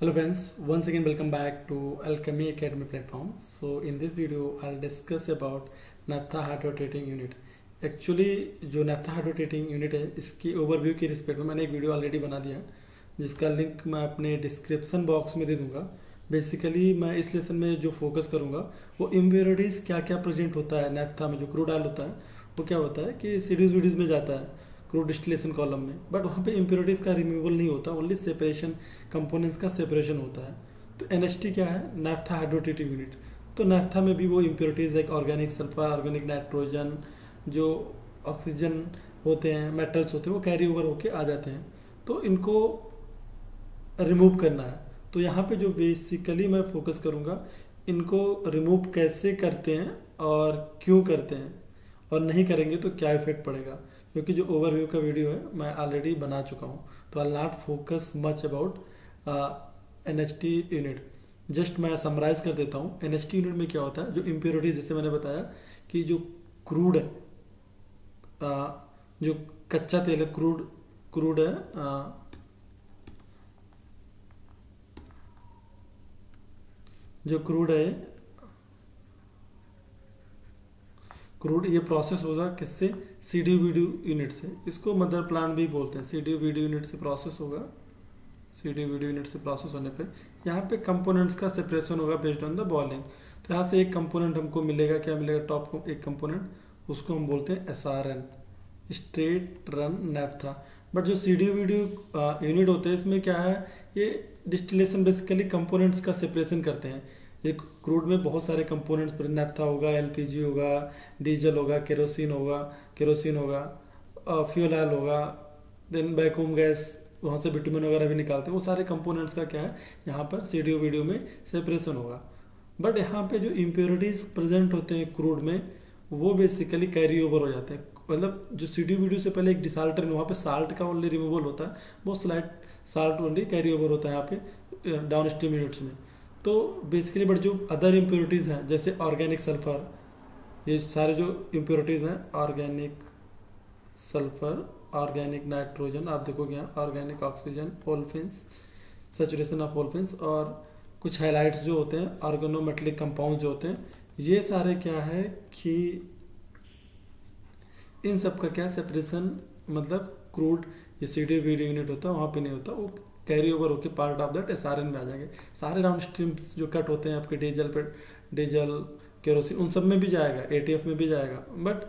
Hello friends, once again welcome back to Alchemy Academy platform. So in this video I'll discuss about naphtha hydro treating unit. Actually जो naphtha hydro treating unit है इसकी overview के respect में मैंने एक video already बना दिया जिसका लिंक मैं अपने डिस्क्रिप्शन बॉक्स में दे दूंगा। बेसिकली मैं इस लेसन में जो फोकस करूंगा वो इम्प्योरिटीज़ क्या क्या प्रेजेंट होता है naphtha में, जो क्रूड ऑयल होता है वो क्या होता है कि सीडीज वीडीज में जाता है क्रूड डिस्टिलेशन कॉलम में, बट वहाँ पे इम्प्योरिटीज़ का रिमूवल नहीं होता, ओनली सेपरेशन कंपोनेंट्स का सेपरेशन होता है। तो एनएचटी क्या है? Naphtha hydro treating unit. तो नैफ्था में भी वो impurities like organic sulphur, organic nitrogen, जो ऑक्सीजन होते हैं, मेटल्स होते हैं, वो कैरी ओवर होके आ जाते हैं। तो इनको रिमूव करना है। तो यहाँ पे जो बेसिकली मैं फोकस करूँगा, इनको रिमूव कैसे करते हैं और क्यों करते हैं, और नहीं करेंगे तो क्या इफेक्ट पड़ेगा, क्योंकि जो ओवरव्यू का वीडियो है मैं ऑलरेडी बना चुका हूँ। तो I not focus much about NHT unit. Just मैं समराइज कर देता हूँ। एनएचटी यूनिट में क्या होता है, जो इम्प्योरिटीज जैसे मैंने बताया कि जो क्रूड है, जो कच्चा तेल है, क्रूड है, जो क्रूड है, क्रूड ये प्रोसेस होगा किससे? सीडीवीडी यूनिट से। इसको मदर प्लांट भी बोलते हैं। सीडीवीडी यूनिट से प्रोसेस होगा। सीडीवीडी यूनिट से प्रोसेस होने पे यहाँ पे कंपोनेंट्स का सेपरेशन होगा बेस्ड ऑन द बॉइलिंग। तो यहाँ से एक कंपोनेंट हमको मिलेगा, क्या मिलेगा? टॉप को एक कंपोनेंट, उसको हम बोलते हैं SRN, straight run naphtha. But जो सीडीवीडी यूनिट होते हैं इसमें क्या है, ये डिस्टिलेशन बेसिकली कंपोनेंट्स का सेपरेशन करते हैं। एक क्रूड में बहुत सारे कंपोनेंट्स पर नैफ्था होगा, एलपीजी होगा, डीजल होगा, केरोसिन होगा, फ्यूल ऑयल होगा, देन वैक्यूम गैस, वहाँ से बिटुमेन वगैरह भी निकालते हैं। वो सारे कंपोनेंट्स का क्या है, यहाँ पर सीडीओ वीडियो में सेपरेशन होगा। बट यहाँ पे जो इम्प्योरिटीज प्रेजेंट होते हैं क्रूड में, वो बेसिकली कैरी ओवर हो जाते हैं। मतलब जो सीडीओ वीडियो से पहले एक डिसाल्टर, वहाँ पे साल्ट का ओनली रिमूवल होता है, बहुत slight salt only carry over होता है यहाँ पे डाउन स्ट्रीम यूनिट्स में। तो बेसिकली बट जो अदर इम्प्योरिटीज़ हैं जैसे ऑर्गेनिक सल्फर, ये सारे जो इम्प्योरिटीज़ हैं, ऑर्गेनिक सल्फर, ऑर्गेनिक नाइट्रोजन, आप देखोगे यहाँ ऑर्गेनिक ऑक्सीजन, ओल्फिन्स, सैचुरेशन ऑफ ओल्फिन्स, और कुछ हाइलाइट्स जो होते हैं, ऑर्गेनोमेटेलिक कंपाउंड जो होते हैं, ये सारे क्या है कि इन सब का क्या सेपरेशन, मतलब क्रूड ये सीडीवीडी यूनिट होता है वहाँ पे नहीं होता, वो कैरी ओवर होकर पार्ट ऑफ दैट एसआरएन में आ जाएंगे। सारे डाउन स्ट्रीम्स जो कट होते हैं आपके डीजल केरोसिन, उन सब में भी जाएगा, एटीएफ में भी जाएगा, बट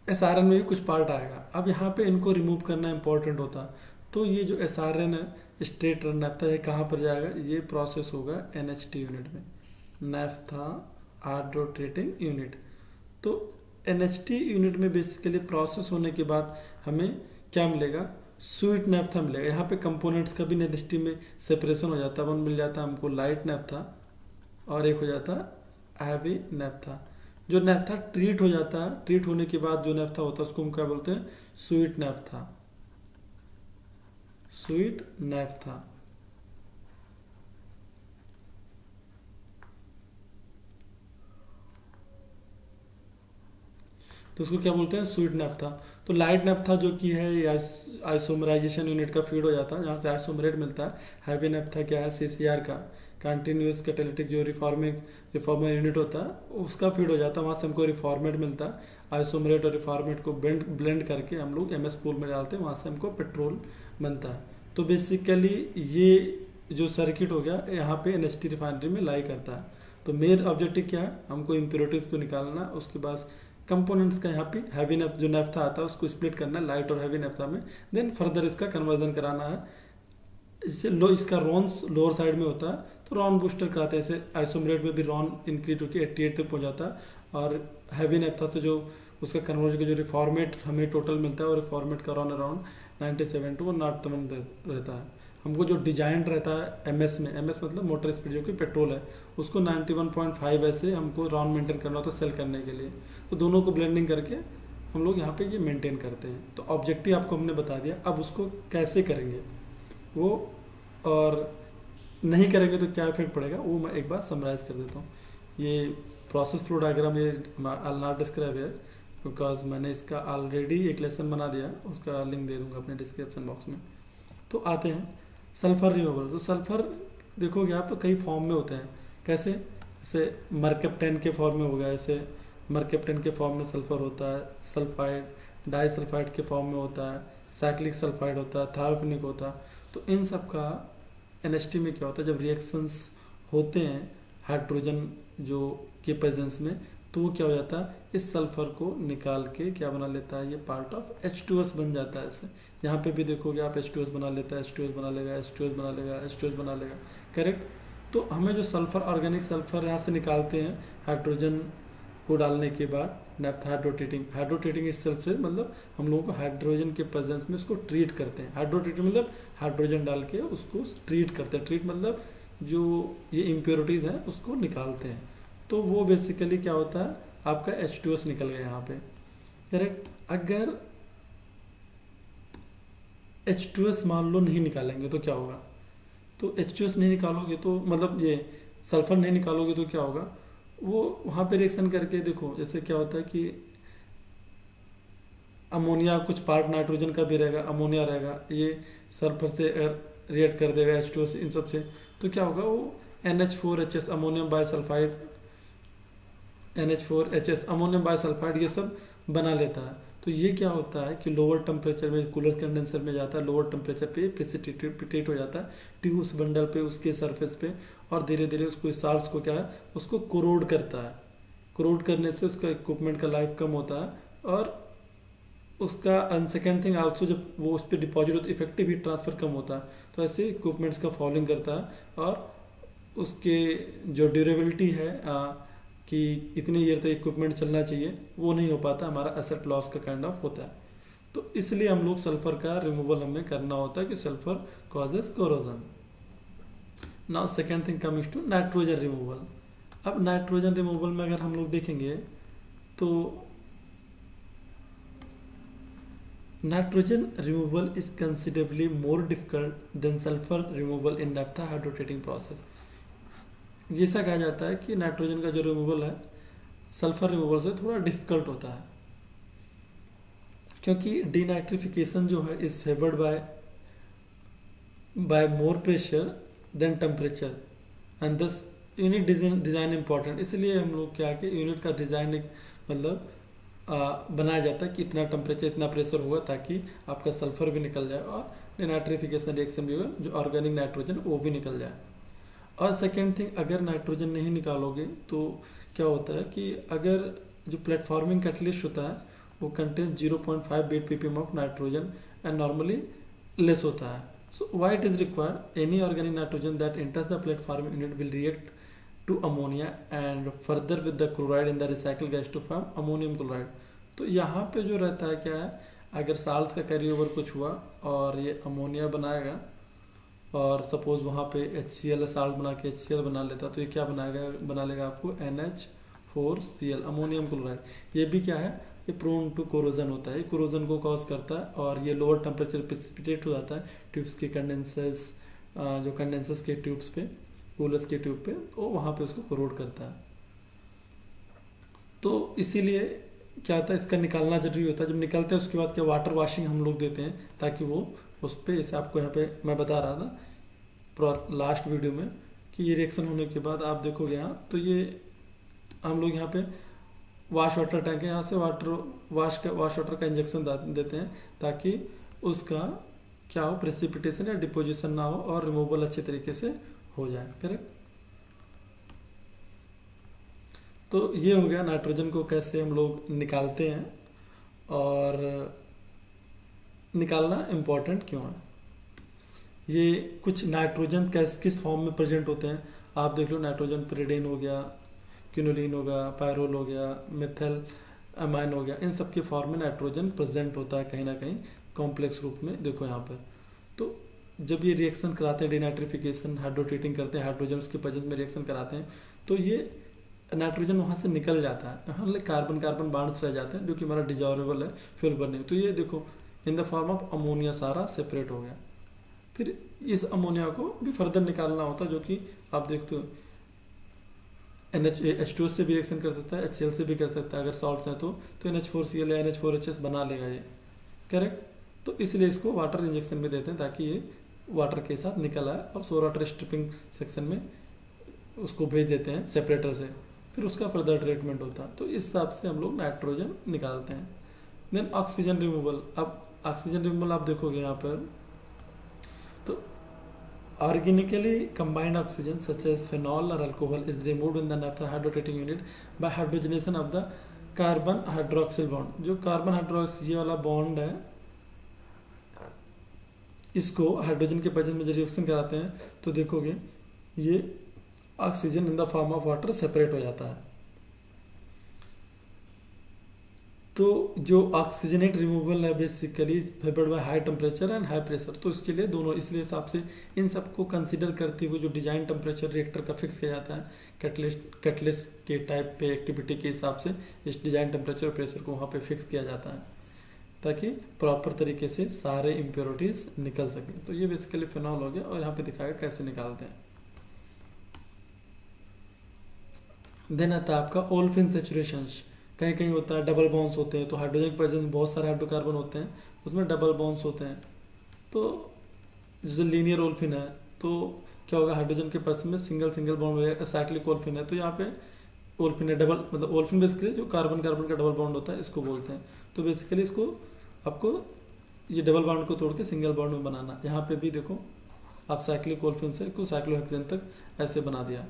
एसआरएन में भी कुछ पार्ट आएगा। अब यहाँ पे इनको रिमूव करना इंपॉर्टेंट होता है। तो ये जो एसआरएन है, स्ट्रेट रन नैफ्था, है कहाँ पर जाएगा? ये प्रोसेस होगा एनएचटी यूनिट में, नैफ्था हाइड्रो ट्रीटिंग यूनिट। तो एनएचटी यूनिट में बेसिकली प्रोसेस होने के बाद हमें क्या मिलेगा? स्वीट नैफ्था मिलेगा। यहाँ पे कंपोनेंट्स का भी एनएचटी में सेपरेशन हो जाता है। वन मिल जाता है हमको लाइट नैफ्था, और एक हो जाता है हैवी नैफ्था। जो नैफ्था ट्रीट हो जाता है, ट्रीट होने के बाद जो नैफ्था होता है उसको हम क्या बोलते हैं? Sweet naphtha, sweet naphtha. तो उसको क्या बोलते हैं? Sweet naphtha. तो लाइट नैफ्था जो कि है आइसोमराइजेशन यूनिट का फीड हो जाता है, जहाँ से आइसोमरेट मिलता है। हैवी नैफ्था क्या है? सीसीआर का, कंटिन्यूस कैटालिटिक जो रिफॉर्मर यूनिट होता है, उसका फीड हो जाता है, वहाँ से हमको रिफॉर्मेट मिलता है। आइसोमरेट और रिफॉर्मेट को ब्लेंड करके हम लोग एमएस पूल में डालते हैं, वहाँ से हमको पेट्रोल बनता है। तो बेसिकली ये जो सर्किट हो गया यहाँ पे एनएचटी रिफाइनरी में लाई करता है। तो मेन ऑब्जेक्टिव क्या है? हमको इम्प्योरिटीज को निकालना, उसके बाद कंपोनेंट्स का यहाँ पे हैवी नैफ्था जो नैफ्था आता है उसको स्प्लिट करना है लाइट और हैवी नैफ्था में, देन फर्दर इसका कन्वर्जन कराना है। इससे इसका रॉन्स लोअर साइड में होता है, तो रॉन बूस्टर कराते हैं। इसे आइसोमरेट में भी रॉन इंक्रीज होकर 88 तक पहुँच जाता है, और हैवी नैफ्था से जो उसका कन्वर्जन का जो रिफॉर्मेट हमें टोटल मिलता है, और रिफॉर्मेट का रॉन अराउंड 97 टू 0.1 रहता है। हमको जो डिजाइन रहता है एमएस में, एमएस मतलब मोटर स्पीड जो कि पेट्रोल है, उसको 91.5 ऐसे हमको रॉन मेंटेन करना होता है सेल करने के लिए। तो दोनों को ब्लेंडिंग करके हम लोग यहाँ पे ये मेंटेन करते हैं। तो ऑब्जेक्टिव आपको हमने बता दिया। अब उसको कैसे करेंगे वो, और नहीं करेंगे तो क्या इफेक्ट पड़ेगा, वो मैं एक बार समराइज कर देता हूँ। ये प्रोसेस फ्लो डायग्राम ये आई नॉट डिस्क्राइब हियर बिकॉज मैंने इसका ऑलरेडी एक लेसन बना दिया, उसका लिंक दे दूंगा अपने डिस्क्रिप्शन बॉक्स में। तो आते हैं सल्फर रिमूवल। तो सल्फर देखोगे आप तो कई फॉर्म में होते हैं। कैसे? जैसे मरकैप्टेन के फॉर्म में हो गया, जैसे मरकैप्टेन के फॉर्म में सल्फर होता है, सल्फाइड डाइसल्फाइड के फॉर्म में होता है, साइक्लिक सल्फाइड होता है, थायोफिनिक होता है। तो इन सब का NH2 में क्या होता है, जब रिएक्शंस होते हैं हाइड्रोजन जो के प्रेजेंस में, तो वो क्या हो जाता है, इस सल्फर को निकाल के क्या बना लेता है, ये पार्ट ऑफ H2S बन जाता है। ऐसे यहाँ पे भी देखोगे आप H2S बना लेता है, H2S बना लेगा, H2S बना लेगा, H2S बना लेगा, करेक्ट। तो हमें जो सल्फर ऑर्गेनिक सल्फर यहाँ से निकालते हैं हाइड्रोजन को डालने के बाद, नेफ्थ हाइड्रोट्रीटिंग इस सेल्फ से मतलब हम लोगों को हाइड्रोजन के प्रेजेंस में उसको ट्रीट करते हैं। हाइड्रोट्रीटिंग मतलब हाइड्रोजन डाल के उसको ट्रीट करते हैं। ट्रीट मतलब जो ये इम्प्योरिटीज हैं उसको निकालते हैं। तो वो बेसिकली क्या होता है, आपका H2S निकल गया यहाँ पे, करेक्ट। अगर H2S मान लो नहीं निकालेंगे तो क्या होगा, तो H2S नहीं निकालोगे तो मतलब ये सल्फर नहीं निकालोगे तो क्या होगा, वो वहाँ पे रिएक्शन करके देखो, जैसे क्या होता है कि अमोनिया कुछ पार्ट नाइट्रोजन का भी रहेगा, अमोनिया रहेगा, ये सल्फर से रिएक्ट कर देगा H2S इन सब से, तो क्या होगा, वो NH4HS ammonium bisulphide, NH4HS ammonium bisulphide ये सब बना लेता है। तो ये क्या होता है कि लोअर टेम्परेचर में कूलर कंडेंसर में जाता है, लोअर टेम्परेचर पे प्रेसिपिटेट हो जाता है ट्यूब्स बंडल पे, उसके सरफेस पे, और धीरे धीरे उसको साल्ट्स को क्या है, उसको कोरोड करता है। कोरोड करने से उसका इक्विपमेंट का लाइफ कम होता है, और उसका सेकेंड थिंग आल्सो जब वो उस पर डिपॉजिट होता है इफेक्टिव हीट ट्रांसफर कम होता है, तो ऐसे इक्विपमेंट्स का फॉलिंग करता है, और उसके जो ड्यूरेबिलिटी है कि इतनी ईयर तक इक्विपमेंट चलना चाहिए वो नहीं हो पाता, हमारा एसेट लॉस का काइंड ऑफ होता है। तो इसलिए हम लोग सल्फर का रिमूवल हमें करना होता है कि sulphur causes corrosion. Now second thing coming to nitrogen removal. अब नाइट्रोजन रिमूवल में अगर हम लोग देखेंगे तो nitrogen removal is considerably more difficult than sulphur removal in naphtha hydrotreating process. जैसा कहा जाता है कि नाइट्रोजन का जो रिमूवल है सल्फर रिमूवल से थोड़ा डिफिकल्ट होता है, क्योंकि डीनाइट्रिफिकेशन जो है is favoured by more pressure than temperature, and this unit design important. इसलिए हम लोग क्या कि यूनिट का डिजाइन मतलब बनाया जाता है कि इतना टेम्परेचर इतना प्रेशर होगा ताकि आपका सल्फर भी निकल जाए और डीनाइट्रिफिकेशन रिएक्शन भी होगा, जो ऑर्गेनिक नाइट्रोजन वो भी निकल जाए। और सेकेंड थिंग, अगर नाइट्रोजन नहीं निकालोगे तो क्या होता है कि अगर जो प्लेटफॉर्मिंग कैटलिस्ट होता है वो contains 0.5 bed ppm of nitrogen and normally less होता है। So why it is required, any organic nitrogen that enters the platforming unit will react to ammonia and further with the chloride in the recycle gas to form ammonium chloride. तो यहाँ पे जो रहता है क्या है, अगर साल्ट का कैरी ओवर कुछ हुआ और ये अमोनिया बनाएगा और सपोज वहाँ पे HCl साल्ट बना के HCl बना लेता, तो ये क्या बना लेगा आपको NH4Cl अमोनियम क्लोराइड। ये भी क्या है, ये प्रोन टू कोरोजन होता है, कोरोजन को कॉज करता है, और ये लोअर टेम्परेचर प्रेसिपिटेट हो जाता है ट्यूब्स के कंडेंसर्स, जो कंडेंसर्स के ट्यूब्स पे, कूलर्स के ट्यूब पे, तो वहाँ पे उसको कोरोड करता है। तो इसीलिए क्या होता है, इसका निकालना जरूरी होता है। जब निकलते हैं उसके बाद क्या वाटर वॉशिंग हम लोग देते हैं ताकि वो उस पर, जैसे आपको यहाँ पे मैं बता रहा था लास्ट वीडियो में कि ये रिएक्शन होने के बाद आप देखोगे यहाँ, तो ये हम लोग यहाँ पे वॉश वाटर टैंक है, यहाँ से वॉश वाटर का इंजेक्शन देते हैं ताकि उसका क्या हो, प्रेसिपिटेशन या डिपोजिशन ना हो और रिमूवल अच्छे तरीके से हो जाए, करेक्ट। तो ये हो गया नाइट्रोजन को कैसे हम लोग निकालते हैं और निकालना इम्पोर्टेंट क्यों है। ये कुछ नाइट्रोजन किस फॉर्म में प्रेजेंट होते हैं आप देख लो, नाइट्रोजन पेरिडीन हो गया, क्विनोलिन हो गया, पायरोल हो गया, मिथाइल अमाइन हो गया, इन सब के फॉर्म में नाइट्रोजन प्रेजेंट होता है कहीं ना कहीं कॉम्प्लेक्स रूप में। देखो यहाँ पर, तो जब ये रिएक्शन कराते हैं, डीनाइट्रिफिकेशन हाइड्रोट्रीटिंग करते हैं, हाइड्रोजन के प्रेजेंस में रिएक्शन कराते हैं, तो ये नाइट्रोजन वहाँ से निकल जाता है, यहाँ कार्बन कार्बन बॉन्ड्स रह जाते हैं जो कि हमारा डिजॉल्वेबल है फ्यूल बर्निंग। तो ये देखो इन द फॉर्म ऑफ अमोनिया सारा सेपरेट हो गया। फिर इस अमोनिया को भी फर्दर निकालना होता है, जो कि आप देखते हो H2S से भी रिएक्शन कर सकता है, HCl से भी कर सकता है अगर सॉल्ट्स हैं तो NH4Cl या NH4HS बना लेगा ये, करेक्ट। तो इसलिए इसको वाटर इंजेक्शन में देते हैं ताकि ये वाटर के साथ निकल आए, और सोर वाटर स्ट्रिपिंग सेक्शन में उसको भेज देते हैं सेपरेटर से, फिर उसका फर्दर ट्रीटमेंट होता है। तो इस हिसाब से हम लोग नाइट्रोजन निकालते हैं। Then oxygen removal. अब ऑक्सीजन रिमूवल आप देखोगे यहाँ पर, तो organically combined oxygen such as phenol और alcohol is removed in the naphtha hydrotreating unit by hydrogenation of the carbon hydroxyl bond. जो कार्बन हाइड्रोक्सिल वाला बॉन्ड है, इसको हाइड्रोजन के प्रेजेंस में जब रिएक्शन कराते हैं तो देखोगे ये oxygen in the form of water separate हो जाता है। तो जो ऑक्सीजनेट रिमूवल है basically favoured by high temperature and high pressure, तो इसके लिए दोनों, इसलिए हिसाब से इन सबको कंसीडर करते हुए जो डिजाइन टेम्परेचर रिएक्टर का फिक्स किया जाता है कैटलिस्ट के टाइप पे एक्टिविटी के हिसाब से इस डिजाइन टेम्परेचर और प्रेशर को वहाँ पे फिक्स किया जाता है ताकि प्रॉपर तरीके से सारे इम्प्योरिटीज निकल सके। तो ये बेसिकली फिनॉल हो गया, और यहाँ पे दिखाया कैसे निकालते हैं। देन आता है आपका ओल्फिन सेचुरेशन। कहीं कहीं होता है डबल बॉन्ड्स होते हैं, तो हाइड्रोजन के प्रेजेंस बहुत सारे हाइड्रोकार्बन होते हैं, उसमें डबल बॉन्ड्स होते हैं। तो जैसे लीनियर ओल्फिन है तो क्या होगा, हाइड्रोजन के प्रेजेंस में सिंगल सिंगल बॉन्ड रहेगा। साइक्लिक ओल्फिन है तो यहाँ पे ओल्फिन है डबल, मतलब ओल्फिन बेसिकली जो कार्बन कार्बन का डबल बॉन्ड होता है इसको बोलते हैं। तो बेसिकली इसको आपको ये डबल बॉन्ड को तोड़ के सिंगल बॉन्ड में बनाना। यहाँ पे भी देखो आप साइक्लिक ओल्फिन से साइक्लोहेक्सेन तक ऐसे बना दिया।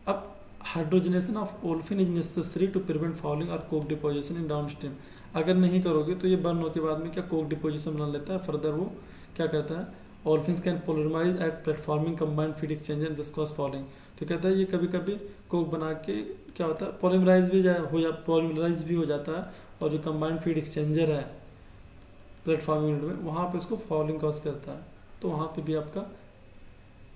अब hydrogenation of olefin is necessary to prevent fouling और कोक डिपोजिशन इन डाउनस्ट्रीम। अगर नहीं करोगे तो ये बर्न होने के बाद में क्या कोक डिपोजिशन बना लेता है, फर्दर वो क्या करता है, olefins can polymerise at platforming combined feed exchanger this cause fouling. तो कहता है ये कभी कभी कोक बना के क्या होता है, पोलिमराइज भी हो जाता है, और जो कंबाइंड फीड एक्सचेंजर है प्लेटफॉर्मिंग यूनिट में वहाँ पे इसको फॉलिंग कॉज करता है। तो वहाँ पे भी आपका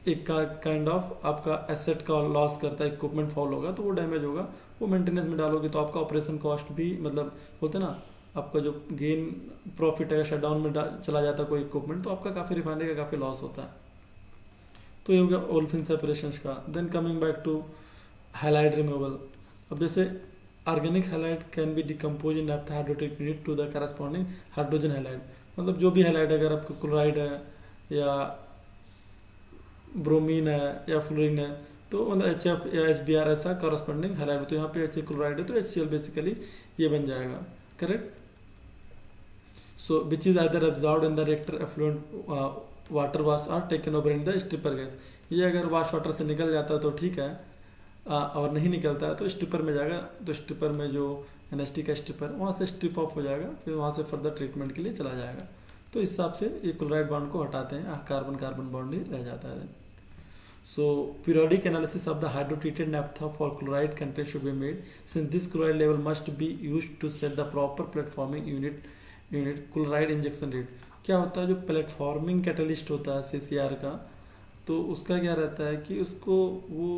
एक का काइंड ऑफ आपका एसेट का लॉस करता है, इक्विपमेंट फॉल होगा तो वो डैमेज होगा, वो मेंटेनेंस में डालोगे तो आपका ऑपरेशन कॉस्ट भी, मतलब बोलते हैं ना आपका जो गेन प्रॉफिट है शटडाउन में चला जाता है कोई इक्विपमेंट, तो आपका काफ़ी रिफाइनरी का काफ़ी लॉस होता है। तो ये हो गया ओल्फिन सेपरेशन का। Then coming back to halide removal. अब जैसे organic halide can be decompose in naphtha hydrotreating unit to the corresponding hydrogen halide. मतलब जो भी हैलाइड, अगर आपका क्लोराइड है या ब्रोमीन है या फ्लोरीन है, तो मतलब HF या HBr ऐसा कॉरस्पॉन्डिंग हैलाइड। तो यहाँ पे HA क्लोराइड है तो HCl बेसिकली ये बन जाएगा, correct. So which is either absorbed in the reactor effluent water wash are taken over in the stripper gas. ये अगर वाश वाटर से निकल जाता है तो ठीक है, और नहीं निकलता है तो स्ट्रिपर में जाएगा। तो स्ट्रिपर में जो NST का स्ट्रिपर वहाँ से स्ट्रिप ऑफ हो जाएगा, फिर वहाँ से फर्दर ट्रीटमेंट के लिए चला जाएगा। तो इस हिसाब से ये क्लोराइड बॉन्ड को हटाते हैं, कार्बन कार्बन बॉन्ड ही रह जाता है। So periodic analysis of the hydrotreated naphtha for chloride content should be made, since this chloride level must be used to set the proper platforming unit chloride injection rate। क्या होता है, जो platforming catalyst होता है CCR का, तो उसका क्या रहता है कि उसको वो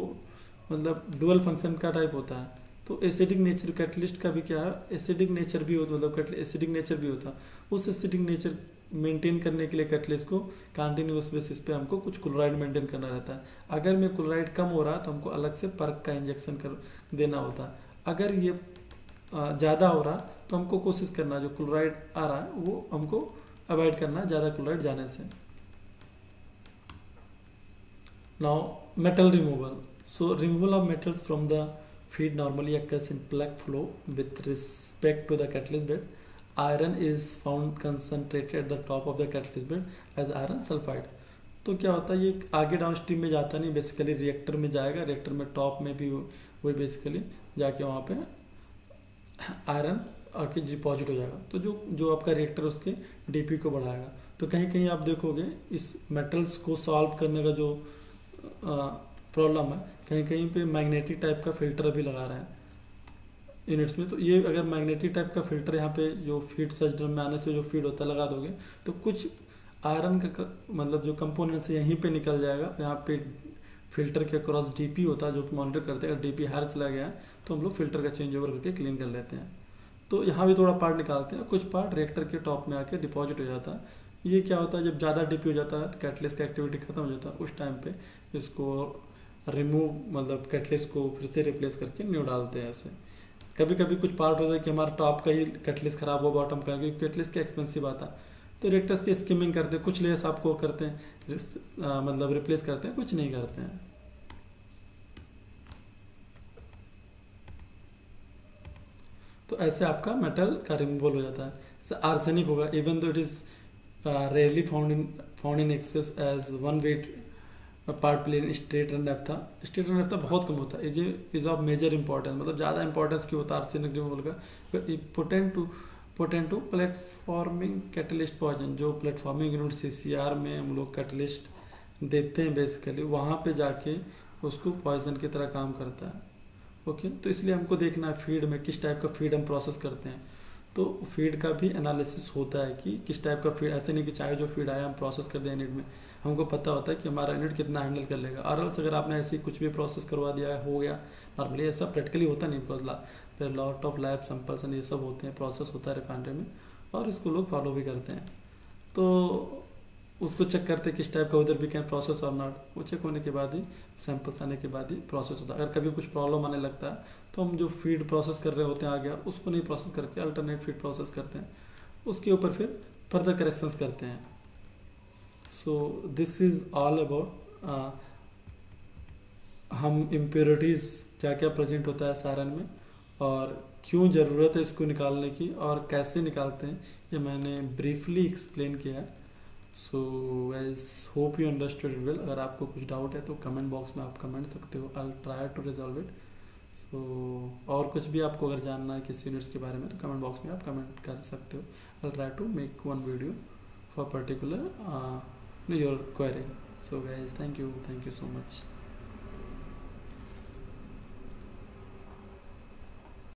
मतलब डुअल फंक्शन का टाइप होता है। तो एसिडिक नेचर कैटलिस्ट का भी क्या है, एसिडिक नेचर भी होता, मतलब एसिडिक नेचर भी होता। उस एसिडिक नेचर मेंटेन करने के लिए कैटलिस्ट को कंटिन्यूअस बेसिस पे हमको कुछ क्लोराइड मेंटेन करना रहता है। अगर में क्लोराइड कम हो रहा है तो हमको अलग से पर्क का इंजेक्शन कर देना होता है। अगर ये ज़्यादा हो रहा तो हमको कोशिश करना जो क्लोराइड आ रहा है वो हमको अवॉइड करना, ज़्यादा क्लोराइड जाने से। Now metal removal. So removal of metals from the feed normally occurs in plug flow with respect to the catalyst bed. Iron is found concentrated at the top of the catalyst bed as iron sulfide। तो क्या होता है, ये आगे down stream में जाता नहीं, basically reactor में जाएगा। रिएक्टर में टॉप में भी वही बेसिकली जाके वहाँ पे आयरन आके डिपॉजिट हो जाएगा। तो जो आपका रिएक्टर उसके DP को बढ़ाएगा। तो कहीं कहीं आप देखोगे इस मेटल्स को सॉल्व करने का जो प्रॉब्लम है, कहीं कहीं पे मैग्नेटिक टाइप का फिल्टर भी लगा रहे हैं यूनिट्स में। तो ये अगर मैग्नेटिक टाइप का फिल्टर यहाँ पे जो फीड सर्जन में आने से जो फीड होता है लगा दोगे तो कुछ आयरन का मतलब जो कंपोनेंट्स यहीं पे निकल जाएगा। यहाँ पे फिल्टर के क्रॉस DP होता है जो कि मॉनिटर करते हैं। अगर DP हायर चला गया तो हम लोग फिल्टर का चेंज ओवर करके क्लीन कर लेते हैं। तो यहाँ भी थोड़ा पार्ट निकालते हैं, कुछ पार्ट रिएक्टर के टॉप में आके डिपॉजिट हो जाता है। ये क्या होता है, जब ज़्यादा DP हो जाता है तो कैटलिस्ट का एक्टिविटी खत्म हो जाता है, उस टाइम पे इसको रिमूव मतलब कैटलिस्ट को फिर से रिप्लेस करके न्यू डालते हैं ऐसे। कभी कभी कुछ पार्ट होता है कि हमारा टॉप का ही कैटलिस्ट खराब हो बॉटम का, क्योंकि कैटलिस्ट का एक्सपेंसिव आता है। तो रिएक्टर्स की स्किमिंग करते हैं, कुछ लेयर्स आपको करते हैं मतलब रिप्लेस करते हैं, कुछ नहीं करते हैं। तो ऐसे आपका मेटल का रिमूवल हो जाता है। जैसे आर्सेनिक होगा, even though it is rarely found in excess as one weight part play in straight and naphtha. Straight and naphtha बहुत कम होता है, ये इज ऑफ मेजर इंपॉर्टेंस, मतलब ज़्यादा इंपॉर्टेंस क्यों होता है आर्सेनिक रिमूवल का। Potent to platforming catalyst poison, जो प्लेटफॉर्मिंग यूनिट CCR में हम लोग कैटलिस्ट देते हैं बेसिकली, वहाँ पे जाके उसको पॉइजन की तरह काम करता है। ओके, तो इसलिए हमको देखना है फीड में किस टाइप का फीड हम प्रोसेस करते हैं। तो फीड का भी एनालिसिस होता है कि किस टाइप का फीड, ऐसे नहीं कि चाहे जो फीड आया हम प्रोसेस कर दें यूनिट में, हमको पता होता है कि हमारा यूनिट कितना हैंडल कर लेगा। और अगर आपने ऐसी कुछ भी प्रोसेस करवा दिया है, हो गया, नॉर्मली ऐसा प्रैक्टिकली होता नहीं, because lot of lab samples and ये सब होते हैं, प्रोसेस होता है रिफाइनरी में, और इसको लोग फॉलो भी करते हैं। तो उसको चेक करते हैं किस टाइप का उधर भी क्या प्रोसेस और नॉट, वो चेक होने के बाद ही, सैंपल्स आने के बाद ही प्रोसेस होता है। अगर कभी कुछ प्रॉब्लम आने लगता है तो हम जो फीड प्रोसेस कर रहे होते हैं आ गया, उसको नहीं प्रोसेस करके अल्टरनेट फीड प्रोसेस करते हैं, उसके ऊपर फिर फर्दर करेक्शंस करते हैं। So this is all about हम इम्प्योरिटीज़ क्या क्या प्रेजेंट होता है सायरन में, और क्यों ज़रूरत है इसको निकालने की, और कैसे निकालते हैं, ये मैंने ब्रीफली एक्सप्लेन किया है। So I hope you understood it well. अगर आपको कुछ डाउट है तो कमेंट बॉक्स में आप कमेंट सकते हो, I will try to resolve it. So और कुछ भी आपको अगर जानना है किसी यूनिट्स के बारे में तो कमेंट बॉक्स में आप कमेंट कर सकते हो। I will try to make one video for particular your query. So guys, thank you so much.